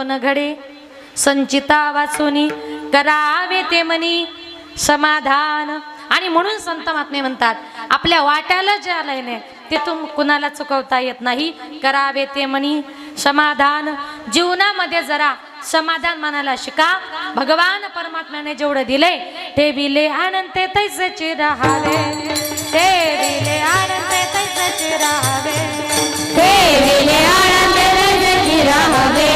न घडे संचिता वाचुनी करावे ते मनी समाधान। आणि म्हणून संत महात्मे म्हणतात आपल्या वाट्याला जे आलंय नाही ते तुम कुणाला चुकवता येत नाही, करावे ते मनी समाधान। जीवनामध्ये जरा समाधान मानायला शिका। भगवान परमात्म्याने जेवढं दिले ते बिले आनंद तैसेचे राहावे, ते बिले आनंद तैसेचे राहावे, ते बिले आनंद तैसेचे राहावे,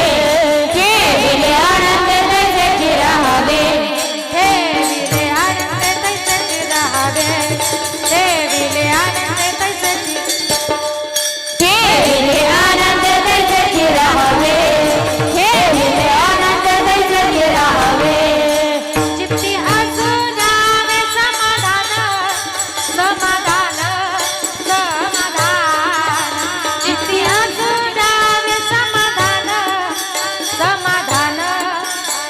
ते बिले आनंद तैसेचे राहावे, ते बिले आनंद तैसेचे राहावे, ते बिले आनंद तैसेचे, ते बिले आनंद तैसेचे राहावे, ते बिले आनंद तैसेचे राहावे। चित्ती असू द्यावे समाधान, समाधान, समाधान, चित्ती असू द्यावे समाधान, समाधान,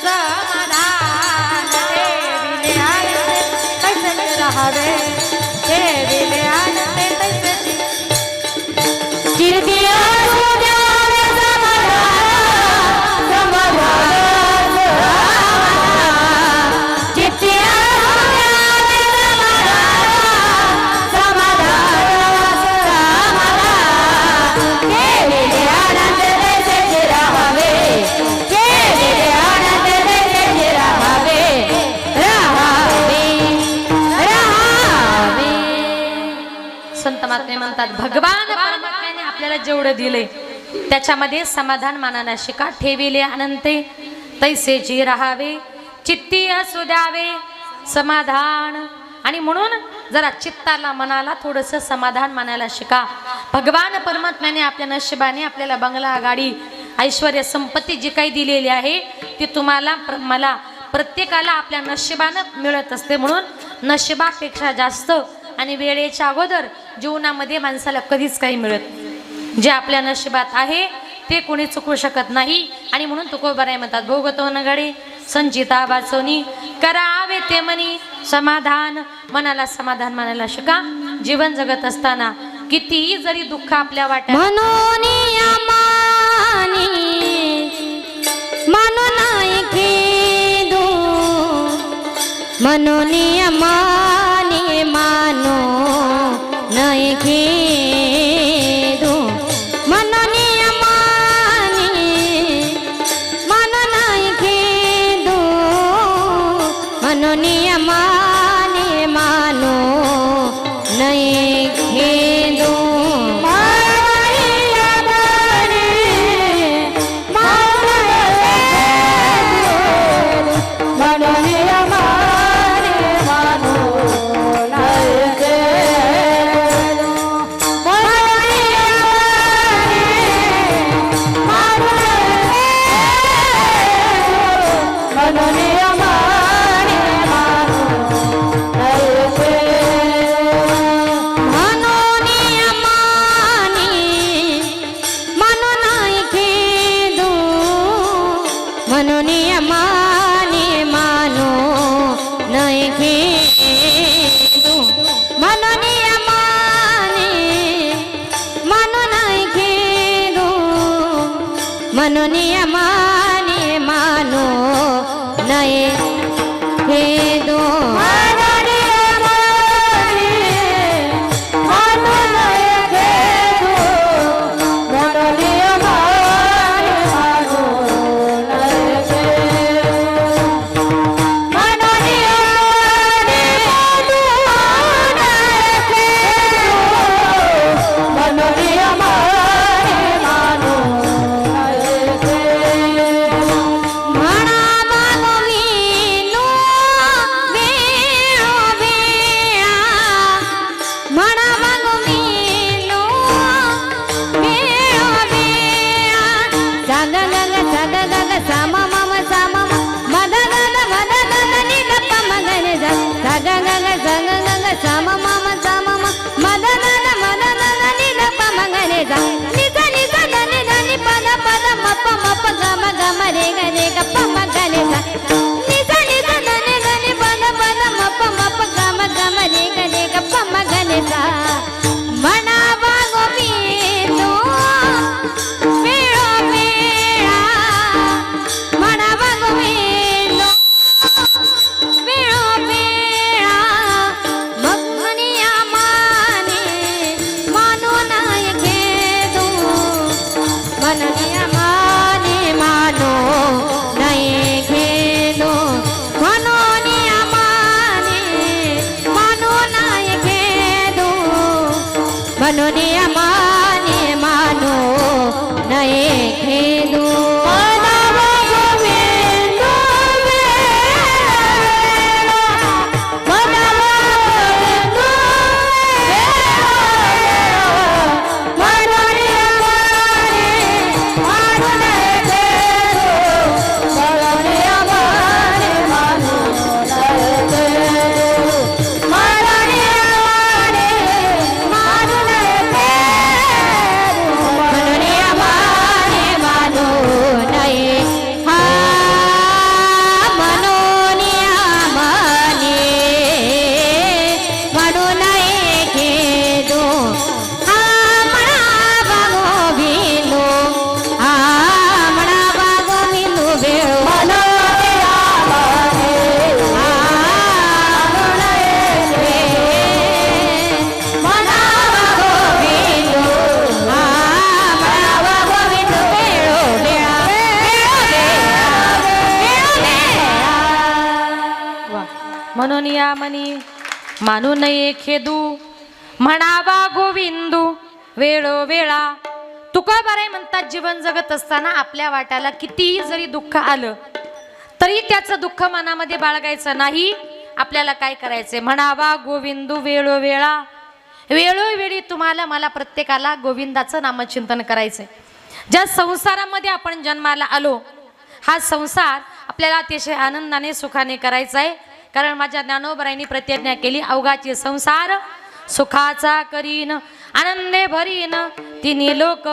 समाधान, ते बिले आनंद तैसेचे राहावे, ते बिले आनंद तैसेचे, चित्ती असू द्यावे समाधान, समाधान, चित्ती असू द्यावे समाधान, समाधान, ते बिले आनंद तैसेचे राहावे, ते बिले आनंद तैसेचे राहावे, राहावे, राहावे। संत महात्मे म्हणतात भगवान परमात्म्याने आपल्याला जेवढं दिले त्याच्यामध्ये समाधान मानायला शिका। ठेविले अनंते तैसेची राहावे, चित्ती असू द्यावे समाधान। आणि म्हणून जरा चित्ताला मनाला थोडंसं समाधान मानायला शिका। भगवान परमात्म्याने आपल्या नशिबाने आपल्याला बंगला गाडी ऐश्वर्य संपत्ती जी काही दिलेली आहे ती तुम्हाला मला प्रत्येकाला आपल्या नशिबानं मिळत असते। म्हणून नशिबापेक्षा जास्त आणि वेळेच्या अगोदर जीवनामध्ये माणसाला कधीच काही मिळत जे आपल्या नशिबात आहे ते कोणी चुकवू शकत नाही। आणि म्हणून तुकोबाराय म्हणतात भोगतो न घडे संचिता वाचोनी करावे ते मनी समाधान। मनाला समाधान मानायला शिका। जीवन जगत असताना कितीही जरी दुःख आपल्या वाट्यात म्हणून मानी मानो नाही खेदू, म्हणून मानी मानो नाही खेदू, म्हणून मानी मानो नाही खेदू, म्हणून मानी मानो नाही खेदू। म्हणून माने मानो नये खेदो, म्हणा मागो मी म्हणून या मनी मानू नये खेदू, म्हणावा गोविंदू वेळोवेळा. तुकोबाराय म्हणतात, जीवन जगत असताना आपल्या वाट्याला कितीही जरी दुःख आलं तरी त्याचं दुःख मनामध्ये बाळगायचं नाही. आपल्याला काय करायचंय, म्हणावा गोविंदू वेळोवेळा. वेळोवेळी तुम्हाला मला प्रत्येकाला गोविंदाचं नामचिंतन करायचंय. ज्या संसारामध्ये आपण जन्माला आलो, हा संसार आपल्याला अतिशय आनंदाने सुखाने करायचा आहे. कारण माझ्या ज्ञानोबरायांनी प्रतिज्ञा केली, अवघाची संसार सुखाचा करीन आनंदे भरीन तिन्ही लोक,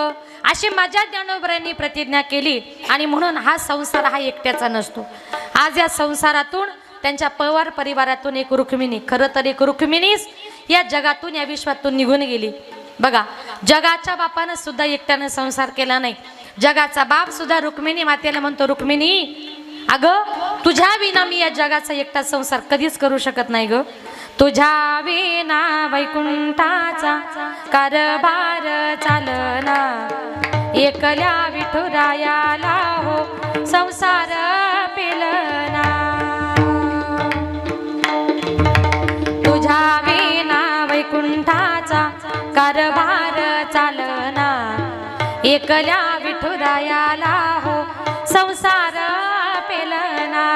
अशी माझ्या ज्ञानोबरायांनी प्रतिज्ञा केली. आणि म्हणून हा संसार हा एकट्याचा नसतो. आज या संसारातून त्यांच्या पवार परिवारातून एक रुक्मिणी, खरं तर एक रुक्मिणीच या जगातून या विश्वातून निघून गेली. बघा, जगाच्या बापानं सुद्धा एकट्यानं संसार केला नाही. जगाचा बाप सुद्धा रुक्मिणी मातेला म्हणतो, रुक्मिणी अगं तुझ्या विना मी या जगाचा एकटा संसार कधीच करू शकत नाही ग. तुझ्या विना वैकुंठाचा कारभार चालना, एकल्या विठुरायाला हो संसार पेलना. तुझ्या विना वैकुंठाचा कारभार चालना, एकल्या विठुरायाला हो संसार पेलना.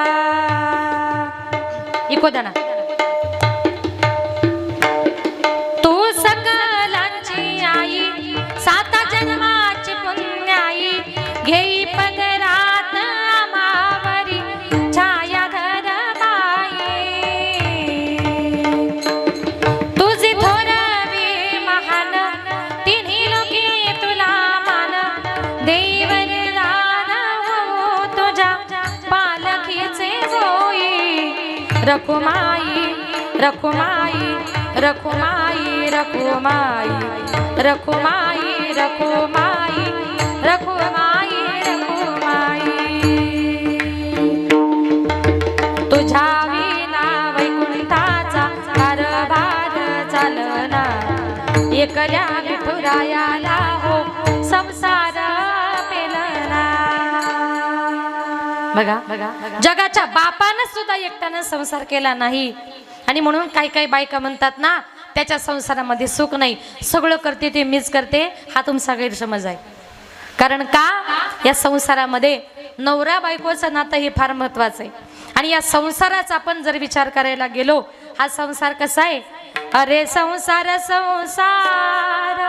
इको दाना. तू सकलांची आई, साता जन्माची पुण्याई, घेई पदरात आमावरी छायाधर बाई. तुझी थोरवी महान तिन्ही लोकी तुला मान, देवर दान हो तुझ्या पालखीचे होई. रखुमाई रखुमाई रखुमाई रखुमाई रखुमाई रखुमाई रखुमाई रखुमाई. तुझ्या विना वैकुंठाचा कारभार चालना, एकल्या विठुरायाला हो संसार पेलना. बघा, जगाच्या बापानं सुद्धा एकट्यानं संसार केला नाही. आणि म्हणून काही काही बायका म्हणतात ना, त्याच्या संसारामध्ये सुख नाही, सगळं करते ते मीच करते. हा तुमचा गैरसमज आहे. कारण का, या संसारामध्ये नवरा बायकोचं नातं हे फार महत्वाचं आहे. आणि या संसाराचा आपण जर विचार करायला गेलो, हा संसार कसा आहे, अरे संसार संसार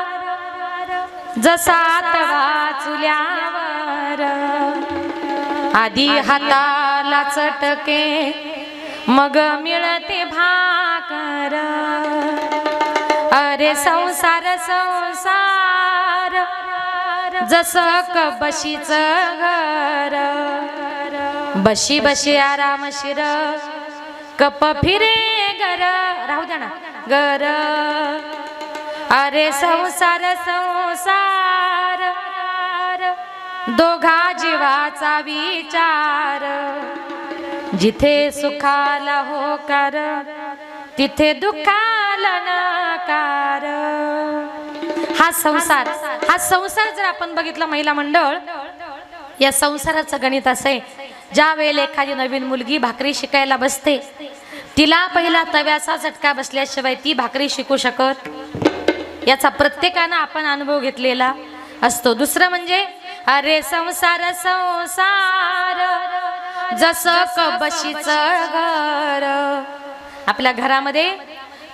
जसा तवा चुल्यावर, आधी हाताला चटके मग मिळते भाकर. अरे संसार संसार जसं कबशीच घर, बशी बशी आराम शिर कप फिरे गर. राहू द्या ना गर. अरे संसार संसार दोघा जीवाचा विचार, जिथे सुखाला होकार तिथे दुःखाला नकार. हा संसार जर आपण बघितला महिला मंडळ, या संसाराचं गणित असं आहे, ज्या वेळेला एखादी नवीन मुलगी भाकरी शिकायला बसते, तिला पहिला तव्याचा झटका बसल्याशिवाय ती भाकरी शिकू शकत. याचा प्रत्येकानं आपण अनुभव घेतलेला असतो. दुसरं म्हणजे अरे संसार संसार जसं कबशीच घर. आपल्या घरामध्ये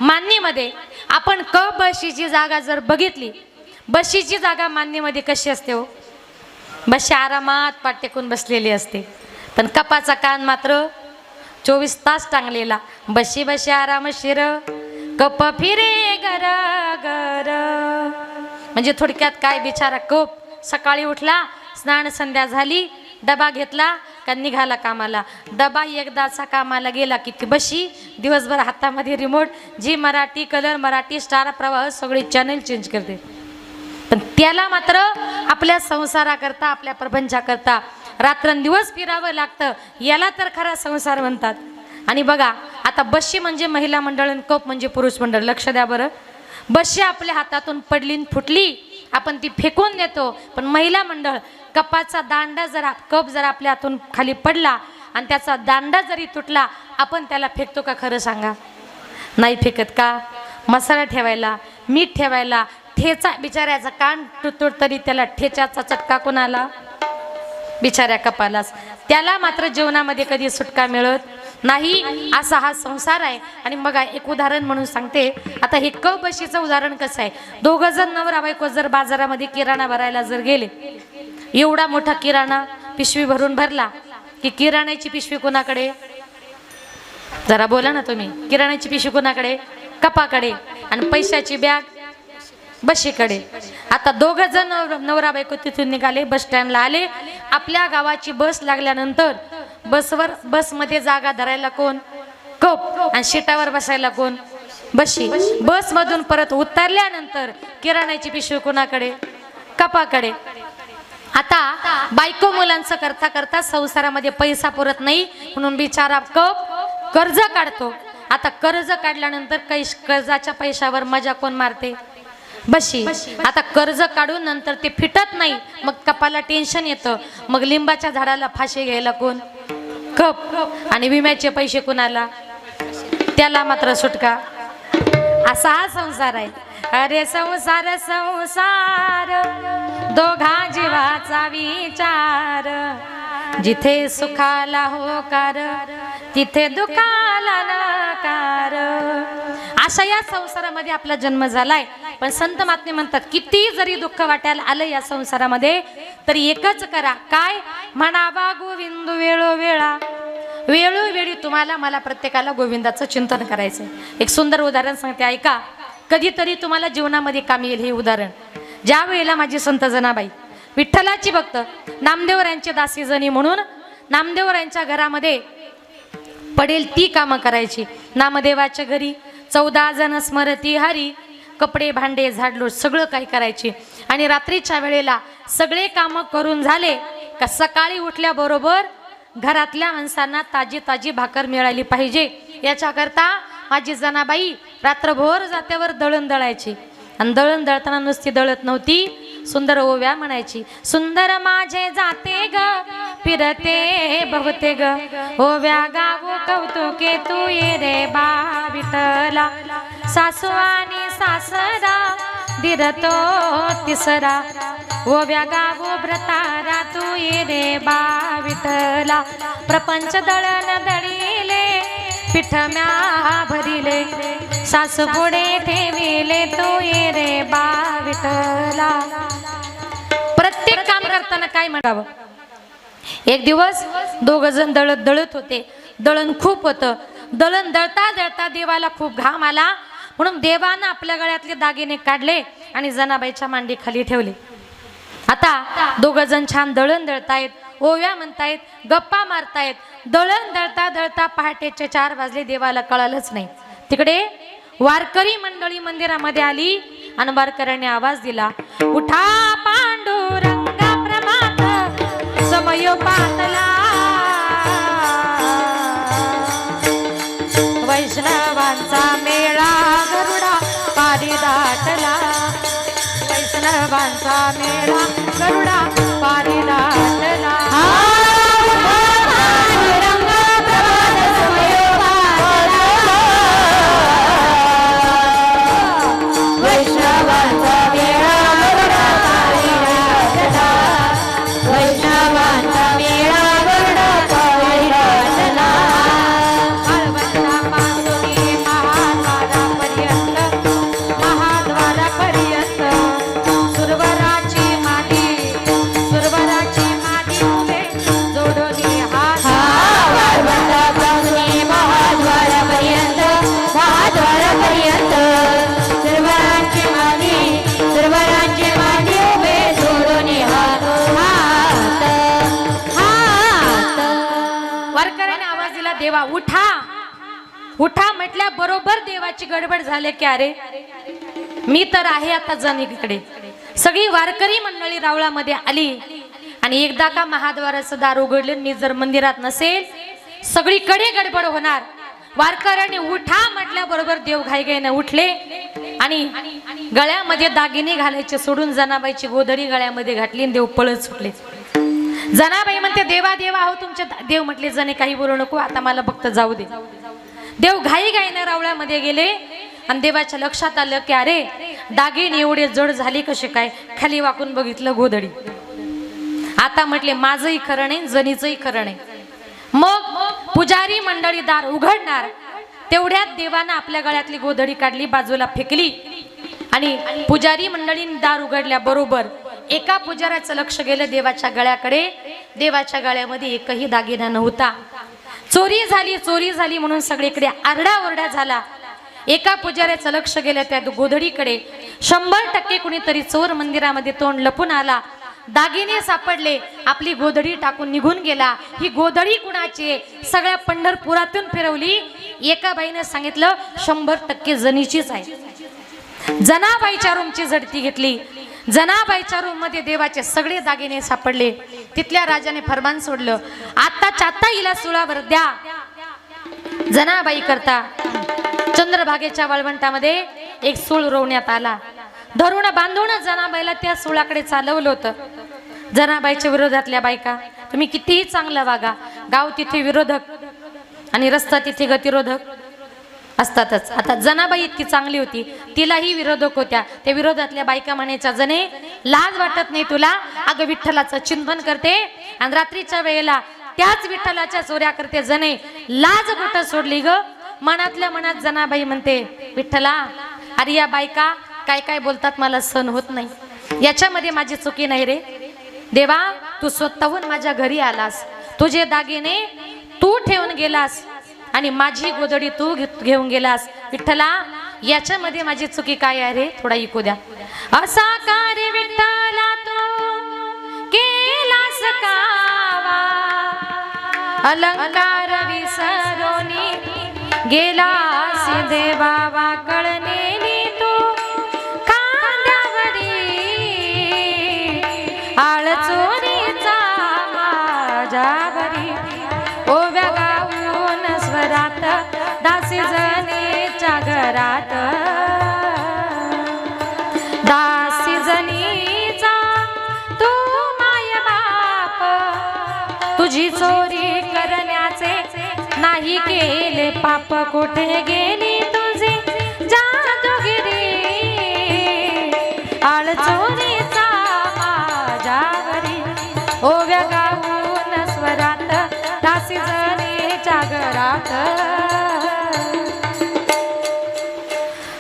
मांडणीमध्ये आपण बशीची जागा जर बघितली, बशीची जागा मांडणीमध्ये कशी असते हो, बशी आरामात पाठ टेकून बसलेली असते. पण कपाचा कान मात्र 24 तास टांगलेला. बशी बशी आराम शिर कप फिरे गर गर. म्हणजे थोडक्यात काय, बिचारा कप सकाळी उठला, स्नान संध्या झाली, डबा घेतला का निघाला कामाला. डबा एकदाचा कामाला गेला की ती बशी दिवसभर हातामध्ये रिमोट, जी मराठी, कलर मराठी, स्टार प्रवाह सगळे चॅनल चेंज करते. पण त्याला मात्र आपल्या संसाराकरता, आपल्या प्रपंचाकरता रात्रंदिवस फिरावं लागतं. याला तर खरा संसार म्हणतात. आणि बघा, आता बशी म्हणजे महिला मंडळ आणि कप म्हणजे पुरुष मंडळ. लक्ष द्या बरं. बशी आपल्या हातातून पडली फुटली, आपण ती फेकून देतो. पण महिला मंडळ, कपाचा दांडा जरा, कप जरा आपल्या हातून खाली पडला आणि त्याचा दांडा जरी तुटला, आपण त्याला फेकतो का? खरं सांगा, नाही फेकत का? मसाला ठेवायला, मीठ ठेवायला, ठेचा बिचाऱ्याचा कान तुटतोड तरी त्याला ठेच्याचा चटका कोणाला? बिचाऱ्या कपालास. त्याला मात्र जीवनामध्ये कधी सुटका मिळत नाही. असा हा संसार आहे. आणि मग एक उदाहरण म्हणून सांगते. आता हे बशीचं उदाहरण कसं आहे? दोघं जण नवरा बायको जर बाजारामध्ये किराणा भरायला जर गेले, एवढा मोठा किराणा पिशवी भरून भरला की किराण्याची पिशवी कोणाकडे? जरा बोला ना तुम्ही. किराण्याची पिशवी कोणाकडे? कपाकडे. आणि पैशाची बॅग बशीकडे. आता दोघं जण नवरा बायको तिथून निघाले, बस स्टँडला आले. आपल्या गावाची बस लागल्यानंतर बसमध्ये जागा धरायला कोण? कप. आणि सीटावर बसायला कोण? बशी. बसमधून परत उतरल्यानंतर किराण्याची पिशवी कोणाकडे? कपाकडे. आता बायको मुलांचं करता करता संसारामध्ये पैसा पुरत नाही म्हणून बिचारा कप कर्ज काढतो. आता कर्ज काढल्यानंतर कर्जाच्या पैशावर मजा कोण मारते? बशी. आता कर्ज काढून नंतर ते फिटत नाही, मग कपाला टेन्शन येतं. मग लिंबाच्या झाडाला फाशी घ्यायला कोण? कप. आणि विम्याचे पैसे कोणाला? त्याला मात्र सुटका. असा हा संसार आहे. अरे संसार संसार दोघा जीवाचा विचार, जिथे सुखाला होकार तिथे दुखाला नकार. अशा या संसारामध्ये आपला जन्म झालाय. पण संत महात्मे म्हणतात किती जरी दुःख वाटायला आलं या संसारामध्ये तरी एकच करा. काय? म्हणावा गोविंद वेळोवेळा. वेळोवेळी तुम्हाला मला प्रत्येकाला गोविंदाचं चिंतन करायचं. एक सुंदर उदाहरण सांगते, ऐका. कधीतरी तुम्हाला जीवनामध्ये कामी येईल हे उदाहरण. ज्या वेळेला माझी संत जनाबाई विठ्ठलाची भक्त नामदेवरायांचे दासी जणी म्हणून नामदेवरायांच्या घरामध्ये पडेल ती कामं करायची. नामदेवाच्या घरी 14 जण स्मरती हरी, कपडे भांडे झाडलोट सगळं काही करायची. आणि रात्रीच्या वेळेला सगळे कामं करून झाले का सकाळी उठल्याबरोबर घरातल्या माणसांना ताजी ताजी भाकर मिळाली पाहिजे याच्याकरता माझी जनाबाई रात्रभर जात्यावर दळण दळायची. आणि दळण दळताना नुसती दळत नव्हती, सुंदर ओव्या म्हणायची. सुंदर माझे जाते ग फिरते भवते ग, ओव्या गावो कौतुके तू ये रे बा विठ्ठला. सासू आणि सासरा दिरतो तिसरा, ओव्या गावो भ्रतारा तू ये रे बा विठ्ठला. प्रपंच दळण दळिले पिठ म्या भरिले, सासू पुढे ठेविले तू ये रे बा विठ्ठला. प्रत्येक काम करताना काय म्हणावं? एक दिवस दोघ जण दळत होते. दळण खूप होतं. दळण दळता दळता देवाला खूप घाम आला म्हणून देवानं आपल्या गळ्यातले दागिने काढले आणि जनाबाईच्या मांडी खाली ठेवले. आता दोघ जण छान दळण दळतायत, ओव्या म्हणतायत, गप्पा मारतायत. दळण दळता दळता पहाटेचे 4 वाजले. देवाला कळालंच नाही. तिकडे वारकरी मंडळी मंदिरामध्ये आली आणि वारकऱ्यांनी आवाज दिला, उठा पांडुरंगा प्रभात समयो पातला, वैष्णवांचा मेळा गरुडा पारी दाटला, वैष्णवांचा मेळा गरुडा पारी दाटला. देवा उठा उठा म्हटल्या बरोबर देवाची गडबड झाले की अरे मी तर आहे आता जणीकडे. सगळी वारकरी मंडळी रावळामध्ये आली आणि एकदा का महाद्वाराचं दार उघडले. मी जर मंदिरात नसेल सगळीकडे गडबड होणार. वारकऱ्याने उठा म्हटल्या बरोबर देव घाईघाईने उठले आणि गळ्यामध्ये दागिने घालायचे सोडून जनाबाईची गोधडी गळ्यामध्ये घातली आणि देव पळत सुटले. जनाबाई म्हणते देवा देवा हो तुमचे देव म्हटले जणे काही बोलू नको आता मला फक्त जाऊ दे. देव घाई घाईने रावळ्यामध्ये गेले आणि देवाच्या लक्षात आलं की अरे दागिने एवढे जड झाले कसे काय. खाली वाकून बघितलं गोधडी. आता म्हटले माझंही खरं नाही जणीचंही खरं नाही. मग पुजारी मंडळी दार उघडणार तेवढ्यात देवानं आपल्या गळ्यातली गोधडी काढली बाजूला फेकली आणि पुजारी मंडळीने दार उघडल्या बरोबर एका पुजाऱ्याचं लक्ष गेलं देवाच्या गळ्याकडे. देवाच्या गळ्यामध्ये एकही दागिना नव्हता. चोरी झाली म्हणून सगळीकडे आरडाओरडा झाला. एका पुजाऱ्याचं लक्ष गेलं त्या गोधडीकडे. 100% कुणीतरी चोर मंदिरामध्ये तोंड लपून आला. दागिने सापडले. आपली गोधडी टाकून निघून गेला. ही गोधडी कुणाची? सगळ्या पंढरपुरातून फिरवली. एका बाईने सांगितलं 100% जनीचीच आहे. जनाबाईच्या रूमची झडती घेतली. जनाबाईच्या रूम मध्ये देवाचे सगळे दागिने सापडले. तिथल्या राजाने फरमान सोडलं आत्ताच्या आत्ता हिला सुळावर द्या. जनाबाई करता चंद्रभागेच्या वाळवंटामध्ये एक सूळ रोवण्यात आला. धरून बांधून जनाबाईला त्या सुळाकडे चालवलं होतं. जनाबाईच्या विरोधातल्या बायका तुम्ही कितीही चांगलं वागा गाव तिथे विरोधक आणि रस्ता तिथे गतिरोधक असतातच. आता जनाबाई इतकी चांगली होती तिलाही विरोधक होत्या. त्या विरोधातल्या बायका म्हणायच्या जने लाज वाटत नाही तुला? अगं विठ्ठलाचं चिंतन करते आणि रात्रीच्या वेळेला त्याच विठ्ठलाच्या चोऱ्या करते. जने लाज कुठं सोडली ग? मनातल्या मनात जनाबाई म्हणते विठ्ठला अरे या बायका काय काय बोलतात मला सहन होत नाही. याच्यामध्ये माझी चुकी नाही रे देवा. तू स्वतःहून माझ्या घरी आलास. तुझे दागिने तू ठेवून गेलास आणि माझी गोधडी तू घेऊन गेलास. विठ्ठला याच्यामध्ये माझी चुकी काय आहे रे? थोडा ऐकू द्या. असा कार्य विठ्ठला तू केलास कावा अलंकार विसरोनी गेलास देवा कळनेली तू कांद्यावरी आळ चोरीचा माझ्यावरी ओव्या गाऊन स्वरात दासी जनीच्या घरात दासी जनीचा तू माय बाप तुझी चोरी करण्याचे नाही केले पाप. कुठे गेली तुझी जादूगिरी आळ चोरीचा माझ्यावरी ओव्या गाऊन स्वरात दासी जनीच्या घरात.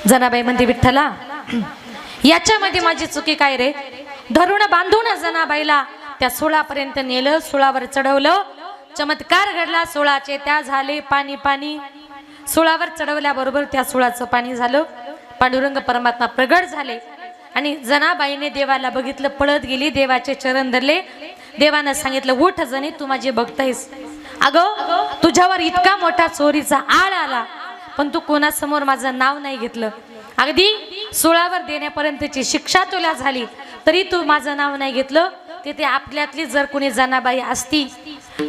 जनाबाई म्हणते विठ्ठला याच्यामध्ये माझी चुकी काय रे? धरून बांधून जनाबाईला त्या सुळापर्यंत नेलं. सुळावर चढवलं. चमत्कार घडला. सुळाचे त्या झाले पाणी पाणी. सुळावर चढवल्याबरोबर त्या सुळाचं पाणी झालं. पांडुरंग परमात्मा प्रगट झाले आणि जनाबाईने देवाला बघितलं. पळत गेली. देवाचे चरण धरले. देवानं सांगितलं उठ जणी तू माझी भक्त आहेस. अगं तुझ्यावर इतका मोठा चोरीचा आळ आला पण तू कोणासमोर माझं नाव नाही घेतलं. अगदी सुळावर देण्यापर्यंतची शिक्षा तुला झाली तरी तू माझं नाव नाही घेतलं. तिथे आपल्यातली जर कोणी जनाबाई असती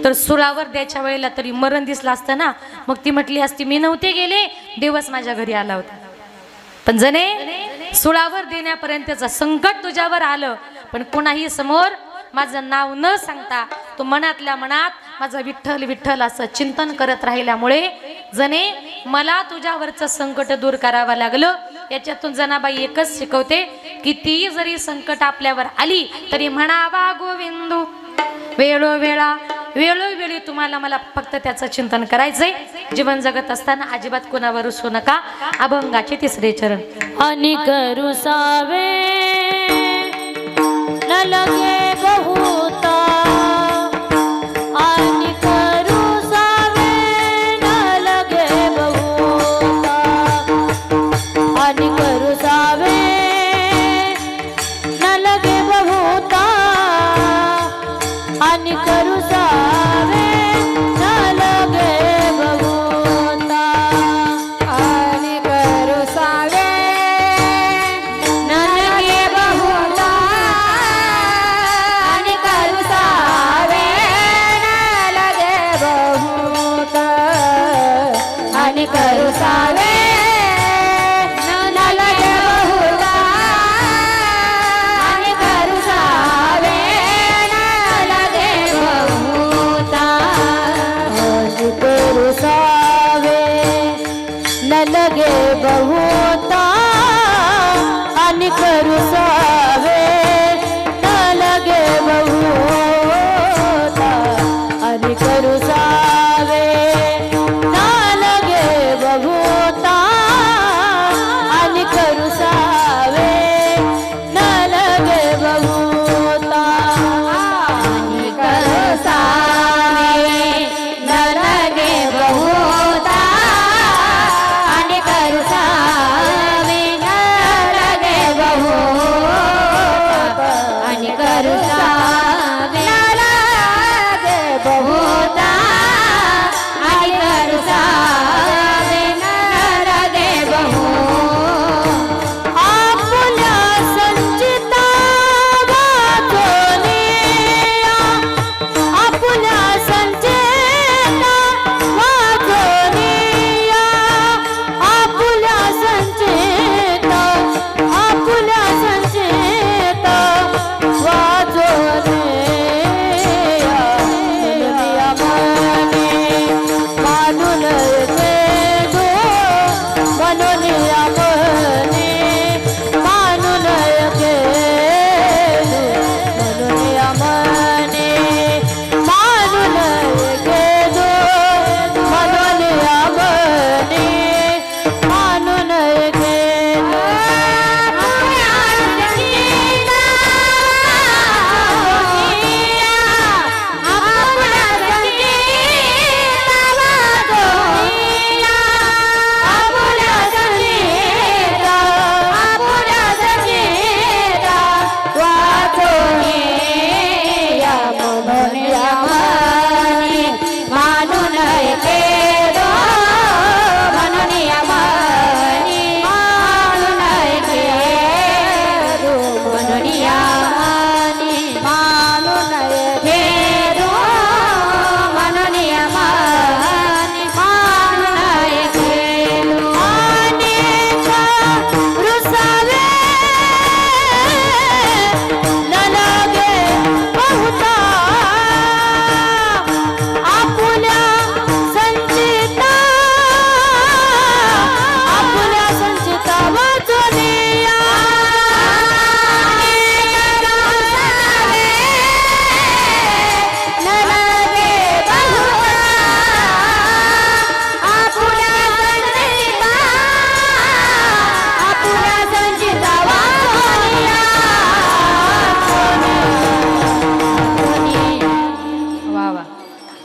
तर सुळावर द्यायच्या वेळेला तरी मरण दिसलं असतं ना. मग ती म्हटली असती मी नव्हते गेले देवच माझ्या घरी आला होता. पण जने सुळावर देण्यापर्यंतचं संकट तुझ्यावर आलं पण कोणाही समोर माझं नाव न सांगता तू मनातल्या मनात माझं विठ्ठल विठ्ठल असं चिंतन करत राहिल्यामुळे जने मला तुझ्यावरचं संकट दूर करावं लागलं. याच्यातून जनाबाई एकच शिकवते किती जरी संकट आपल्यावर आली तरी म्हणावा गोविंदू वेळोवेळी तुम्हाला मला फक्त त्याचं चिंतन करायचंय. जीवन जगत असताना अजिबात कोणावर रुसू नका. अभंगाचे 3रे चरण. आणि करू सावे न लगे बहुता आणि करू सावे न लगे बहुता आणि करू सावे न लगे बहुता आणि करू सावे न लगे बहुता आणि करू सावे न लगे बहुता आणि करू सावे न लगे बहुता आणि करू सावे न लगे बहुता आणि करू सावे न लगे बहुता आणि करू सावे न लगे बहुता आणि करू सावे न लगे बहुता आणि करू सावे न लगे बहुता आणि करू सावे न लगे बहुता आणि करू सावे न लगे बहुता आणि करू सावे न लगे बहुता आणि करू सावे न लगे बहुता आपल्या संचिता वाचोनिया आपल्या संचिता वाचोनिया आपल्या संचिता वाचोनिया मानून येते दो मनोनिया मने मानून येते मनोनिया मने मानून येते दो मनोनिया मने मानून येते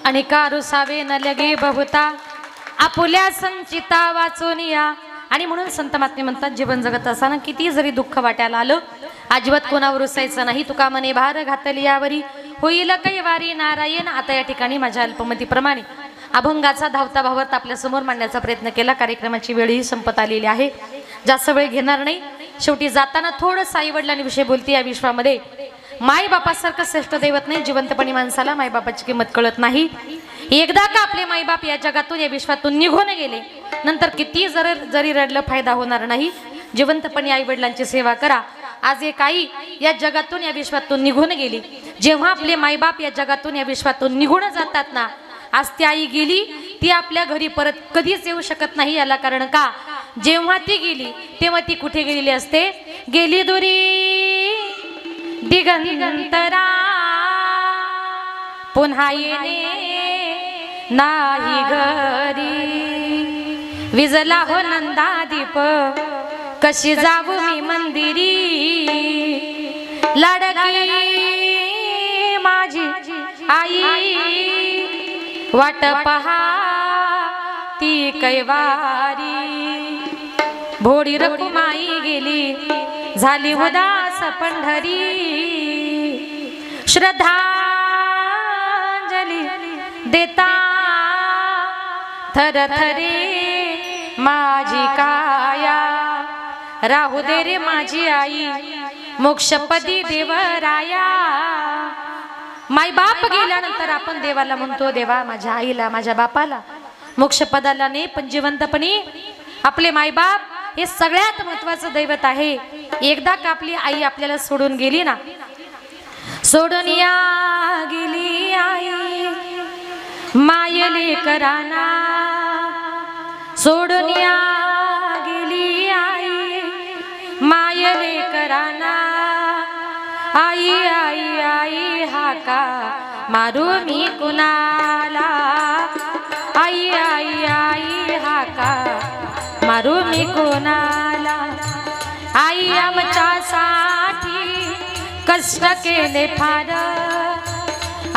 आणि कारुसावे न लगे बहुता आपुल्या संचिता वाचोनिया. आणि म्हणून संत महात्मे म्हणतात जीवन जगत असताना किती जरी दुःख वाट्याला आलं अजिबात कोणावर रुसायचं नाही. तुका मने भार घातली यावरी होईल कैवारी नारायण. आता या ठिकाणी माझ्या अल्पमतीप्रमाणे अभंगाचा धावता भावार्थ आपल्या समोर मांडण्याचा प्रयत्न केला. कार्यक्रमाची वेळही संपत आलेली आहे. जास्त वेळ घेणार नाही. शेवटी जाताना थोडंसं आई वडिलांविषयी बोलते. या विश्वामध्ये माई बापासारखं श्रेष्ठ दैवत नाही. जिवंतपणी माणसाला मायबापाची किंमत कळत नाही. एकदा का आपले मायबाप या जगातून या विश्वातून निघून गेले नंतर किती जरी रडलं फायदा होणार नाही. जिवंतपणी आई वडिलांची सेवा करा. आज एक आई या जगातून या विश्वातून निघून गेली. जेव्हा आपले मायबाप या जगातून या विश्वातून निघून जातात ना, आज ती आई गेली ती आपल्या घरी परत कधीच येऊ शकत नाही. याला कारण का, जेव्हा ती गेली तेव्हा ती कुठे गेलेली असते. गेली दुरी दिगंतरा पुन्हा येणे नाही घरी. विजला हो नंदा दीप कशी जाऊ मी मंदिरी. लाडकी माझी आई वाट पहा ती कैवारी. भोडी रखुमाई गेली झाली उदास पंढरी. श्रद्धांजली देता थरथरे माझी काया. राहू दे रे माझी आई मोक्षपदी देवराया. माय बाप गेल्यानंतर आपण देवाला म्हणतो देवा माझ्या आईला माझ्या बापाला मोक्षपदाला नाही, पण जिवंतपणी आपले मायबाप हे सगळ्यात महत्वाचं दैवत आहे. एकदा का आपली आई आपल्याला सोडून गेली ना, सोडून या गेली आई मायले कराना. सोडून या गेली मारू मी कुणाला आई आई आई हाका मारू मी कुणाला आई आमच्यासाठी कष्ट केले फार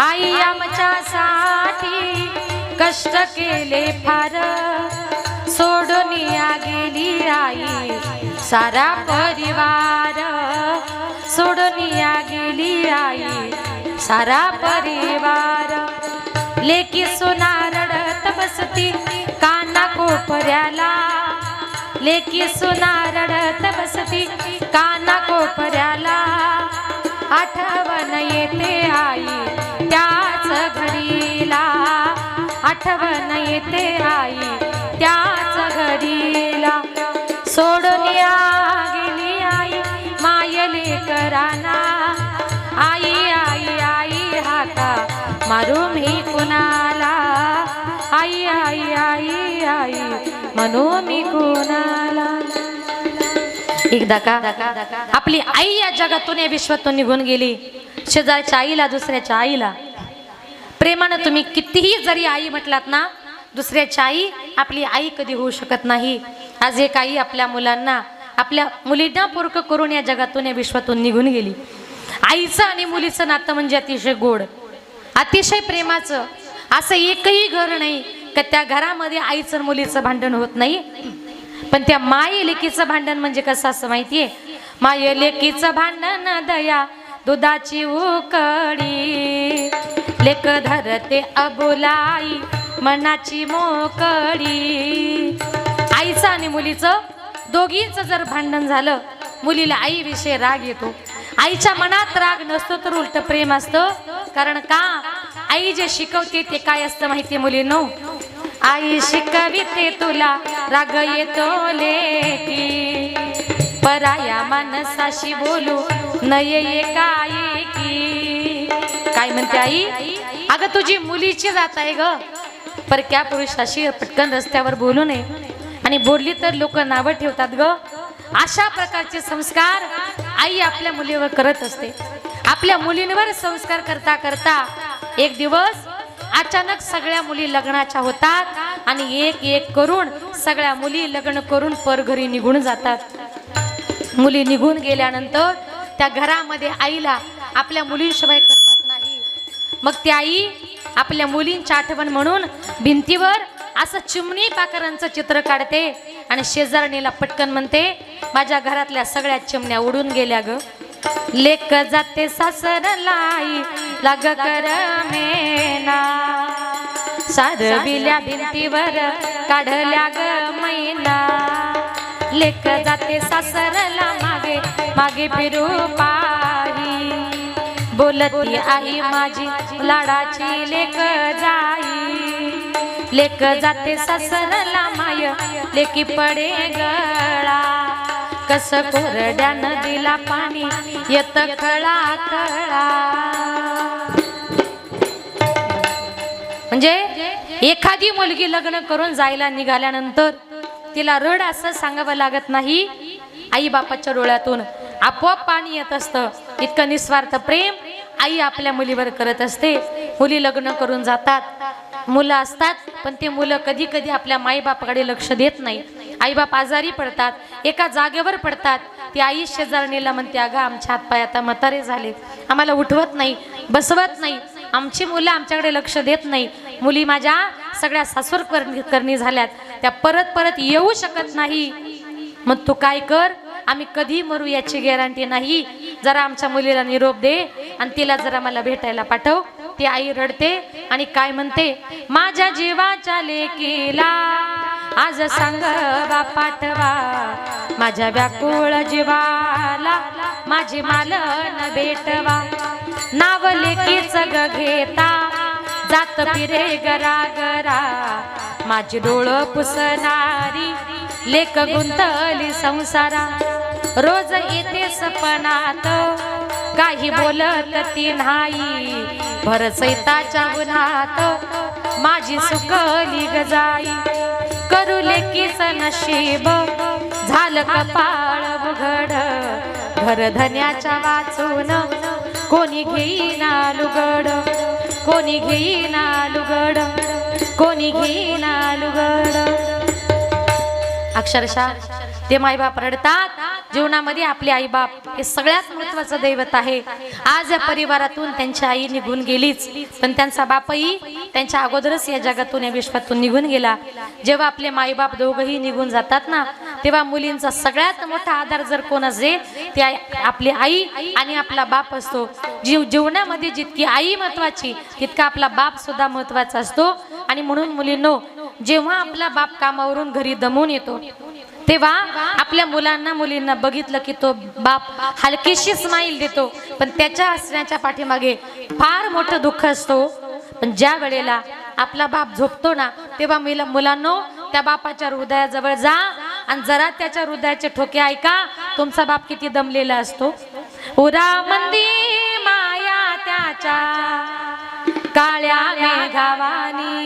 आई आमच्यासाठी कष्ट केले फार सोडून या गेली आई सारा परिवार सोडून या गेली आई सारा परिवार लेकी सुना रडत बसती काना कोपऱ्याला लेकी सुना रडत बसती काना कोपऱ्याला आठवण येते आई त्याच घडीला आठवण येते आई त्याच घडीला सोडून या गेली आई मायले कराना आई आई आई हाका मारू मी कुणाला आई आई आई आई म्हणू मी कुणाला एकदा का आपली आई या जगातून या विश्वातून निघून गेली शेजारच्या आईला दुसऱ्याच्या आईला प्रेमानं तुम्ही कितीही जरी आई म्हटलात ना दुसऱ्याची आई आपली आई कधी होऊ शकत नाही आज एक आई आपल्या मुलांना आपल्या मुलींना पोरक करून या जगातून या विश्वातून निघून गेली आईचं आणि मुलीचं नातं म्हणजे अतिशय गोड अतिशय प्रेमाचं असं एकही घर नाही का त्या घरामध्ये आईचं मुलीचं भांडण होत नाही पण त्या माय लेकीचं भांडण म्हणजे कसं असं माहितीये माय लेकीचं भांडण दया दुधाची उकळी लेक धरते अबोलाई मनाची मोकळी आईचं आणि मुलीचं दोघींचं जर भांडण झालं मुलीला आईविषयी राग येतो आईच्या मनात राग नसतो तर उलट प्रेम असतं कारण का आई जे शिकवते ते काय असतं माहितीये मुलींनो आई शिकविते तुला राग येतो लेकी पराया माणसाशी बोलू नये एकाएकी काय म्हणते आई अगं तुझी मुलीची जात आहे ग परक्या पुरुषाशी पटकन रस्त्यावर बोलू नये आणि बोलली तर लोक नावं ठेवतात ग अशा प्रकारचे संस्कार आई आपल्या मुलीवर करत असते आपल्या मुलींवर संस्कार करता करता एक दिवस अचानक सगळ्या मुली लग्नाच्या होतात आणि एक एक करून सगळ्या मुली लग्न करून परघरी निघून जातात मुली निघून गेल्यानंतर त्या घरामध्ये आईला आपल्या मुलींशिवाय करमत नाही मग ती आई आपल्या मुलींची आठवण म्हणून भिंतीवर असं चिमणी पाखरांचं चित्र काढते आणि शेजारणीला पटकन म्हणते माझ्या घरातल्या सगळ्या चिमण्या उडून गेल्या ग लेक जाते सासरला आई लाग कर मेना सारविल्या भिंतीवर काढल्या ग मैना लेक जाते सासरला मागे मागे फिरू पाही बोलती आई माझी लाडाची लेक जाई लेक जाते सासरला माय लेकी पडे गळा कस कोरड्यानं दिला पाणी येत खळा खळा म्हणजे एखादी मुलगी लग्न करून जायला निघाल्यानंतर तिला रड असं सांगावं लागत नाही आई बापाच्या डोळ्यातून आपोआप पाणी येत असतं इतकं निस्वार्थ प्रेम आई आपल्या मुलीवर करत असते मुली लग्न करून जातात मुलं असतात पण ते मुलं कधी कधी आपल्या माईबापाकडे लक्ष देत नाही आईबाप आजारी पडतात एका जागेवर पडतात ती आई शेजारणीला म्हणते अगं आमच्या हातपाय आता म्हातारे झाले आम्हाला उठवत नाही बसवत नाही आमची मुलं आमच्याकडे लक्ष देत नाही मुली माझ्या सगळ्या सासर करणी झाल्यात त्या परत परत येऊ शकत नाही मग तू काय कर आम्ही कधी मरू याची गॅरंटी नाही जरा आमच्या मुलीला निरोप दे आणि तिला जरा मला भेटायला पाठव ती आई रडते आणि काय म्हणते माझ्या जीवाच्या लेकीला आज सांग बा पाठवा माझ्या व्याकुळ जीवाला माझी मालन भेटवा नाव लेकीच ग घेता जात फिरे गरा गरा माझी डोळ पुसणारी लेक गुंतली संसारा रोज येते सपनात काही बोलत ती नाही भर सैताच्या उन्हात माझी सुकली गजाई करू लेकीच नशीब झालं कपाळ उघड घर धन्याच्या वाचून कोणी घेईना लुगड कोणी घेईना लुगड, कोणी घेईना लुगड. अक्षरशः ते माईबाप रडतात. जीवनामध्ये आपले आईबाप हे सगळ्यात महत्वाचं दैवत आहे. आज या परिवारातून त्यांची आई निघून गेलीच, पण त्यांचा बापही त्यांच्या अगोदरच या जगातून या विश्वातून निघून गेला. जेव्हा आपले माईबाप दोघंही निघून जातात ना, तेव्हा मुलींचा सगळ्यात मोठा आधार जर कोण असेल ती आपली आई आणि आपला बाप असतो. जीवनामध्ये जितकी आई महत्वाची तितका आपला बाप सुद्धा महत्वाचा असतो. आणि म्हणून मुलींनो, जेव्हा आपला बाप कामावरून घरी दमून येतो तेव्हा आपल्या मुलांना मुलींना बघितलं की तो बाप हलकीशी स्माईल देतो, पण त्याच्या हसण्याच्या पाठीमागे फार मोठं दुःख असतो. पण ज्या वेळेला आपला बाप झोपतो ना, तेव्हा मुलांनो त्या बापाच्या हृदयाजवळ जा आणि जरा त्याच्या हृदयाचे ठोके ऐका. तुमचा बाप किती दमलेला असतो. उरा मंदी माया त्याच्या काळ्या मेघावानी,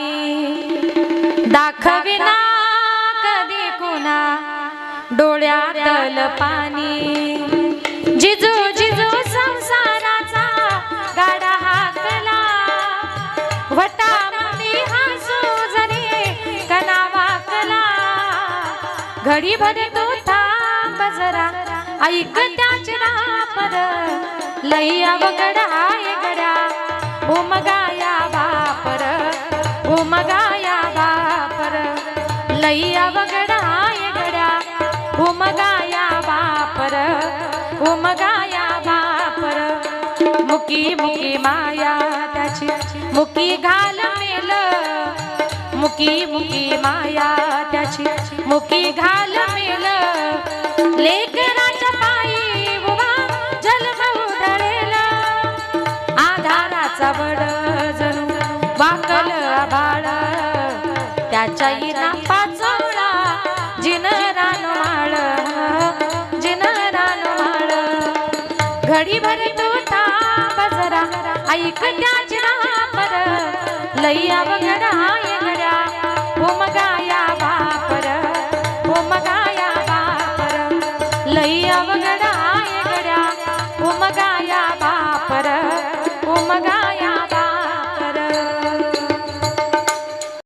दाखविना कधी कुणा डोळ्यातल पाणी. जिजू जिजू संसाराचा गाडा हाकला, वटामध्ये हसू जरी कना वाकला. घडी भरी तू थांब जरा, ऐक त्याची रापर, लई अवघड आहे गड्या उमगाया बापर, उमगाया बापर, लई अवघड आहे गड्या उमगाया बापर, उमगाया बापर. मुकी मुकी माया त्याची मुकी घाल मेल, मुकी मुकी माया त्याची मुकी घाल मेल. लेकराच्या पायी उभा जन्म उधळेल, आधाराचा वड जणू वाकल आभाळ. त्याच्या इना पाचोळा जिन रानमाळ, जिन रानमाळ. घडी भरी तू थांब जरा, ऐक त्याची रापर, लई अवघड आहे गड्या उमगाया बापर, उमगाया बापर, लई अवघड आहे गड्या उमगाया बापर.